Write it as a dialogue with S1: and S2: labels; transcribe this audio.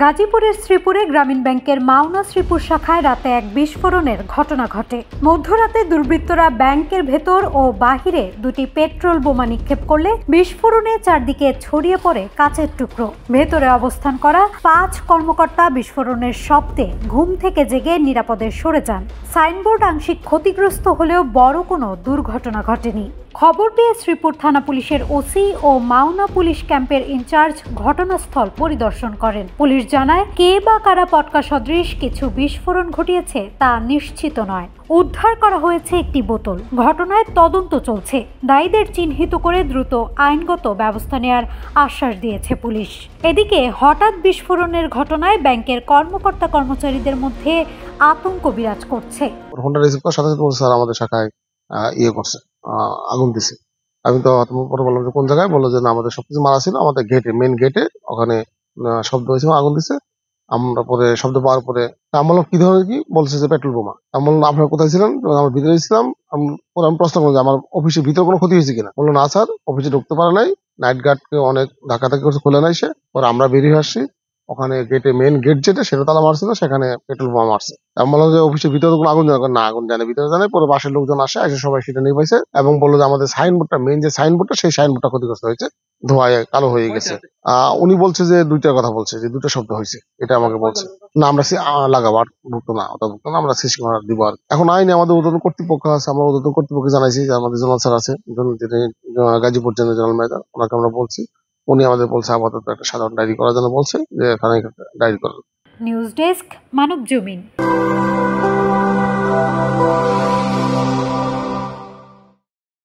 S1: গাজীপুরের শ্রীপুরে গ্রামীণ ব্যাংকের মাওনা শ্রীপুর শাখায় রাতে এক বিস্ফোরণের ঘটনা ঘটে। মধ্যরাতে দুর্বৃত্তরা ব্যাংকের ভেতর ও বাহিরে দুটি পেট্রোল বোমা নিক্ষেপ করলে বিস্ফোরণে চারদিকে ছড়িয়ে পড়ে কাচের টুকরো। ভেতরে অবস্থান করা 5 কর্মকর্তা বিস্ফোরণের শব্দে ঘুম থেকে জেগে নিরাপদে সরে যান। সাইনবোর্ড আংশিক ক্ষতিগ্রস্ত হলেও বড় কোনো দুর্ঘটনা ঘটেনি। খবর পেয়ে শ্রীপুর থানা পুলিশের ওসি ও মাওনা পুলিশ ক্যাম্পের ইনচার্জ ঘটনাস্থল পরিদর্শন করেন। পুলিশ জানায়, কে বা কারা পটকা সদৃশ কিছু বিস্ফোরণ ঘটিয়েছে তা নিশ্চিত নয়। উদ্ধার করা হয়েছে একটি বোতল। ঘটনায় তদন্ত চলছে। দায়ীদের চিহ্নিত করে দ্রুত আইনগত ব্যবস্থা নেওয়ার আশ্বাস দিয়েছে পুলিশ। এদিকে হঠাৎ বিস্ফোরণের ঘটনায় ব্যাংকের কর্মকর্তা কর্মচারীদের মধ্যে আতঙ্ক বিরাজ করছে।
S2: আমাদের শাখায় করছে, আগুন দিছে। আমি তো পরে বললাম যে কোন জায়গায়, বললো যে না, আমাদের সবকিছু মারা ছিল, আমাদের গেটে, মেন গেটে ওখানে শব্দ হয়েছিল, আগুন দিছে। আমরা পরে শব্দ পাওয়ার পরে আমি বললাম কি ধরনের, কি বলছে যে পেট্রোল বোমা। আমি বললাম আপনারা কোথায় ছিলেন? আমার ভিতরে ছিলাম। আমি প্রশ্ন করলাম যে আমার অফিসের ভিতরে কোনো ক্ষতি হয়েছে কিনা। বললো না স্যার, অফিসে ঢুকতে পারে নাই, নাইট গার্ডকে অনেক ধাক্কাধাক্কি করছে, খুলে নাই সে। পরে আমরা বেরিয়ে আসছি, ওখানে গেটে, মেন গেট যেটা, সেটা তালা মারছিল, সেখানে পেট্রোল বোমা মারছে। আমি বললাম যে অফিসের ভিতরে কোনো আগুন জানে না, আগুন জানে ভিতরে জানে। পরে বাসের লোকজন আসে, সবাই সেটা নিয়ে পাইছে এবং বললো যে আমাদের সাইনবোর্ডটা, মেন যে সাইনবোর্ডটা, সেই সাইনবোর্ডটা ক্ষতিগ্রস্ত হয়েছে, ধোঁয়ায় কালো হয়ে গেছে। উনি বলছে যে দুইটার কথা বলছে, যে দুটো শব্দ হয়েছে, এটা আমাকে বলছে। না, আমরা লাগাবো, আর ঢুকতো না, ওটা ঢুকতো না, আমরা সিসি ক্যামেরা দিব। আর এখন আইনে আমাদের উদ্বোধন কর্তৃপক্ষ আছে, আমরা উদ্বোধন কর্তৃপক্ষকে জানাইছি যে আমাদের জোনাল স্যার আছে, গাজীপুর জেনারেল ম্যানেজার, ওনাকে আমরা বলছি। উনি আমাদের বলছে আপাতত একটা সাধারণ ডায়েরি করার জন্য বলছে, যে এখানে ডায়েরি করেন।
S1: নিউজ ডেস্ক, মানব জমিন।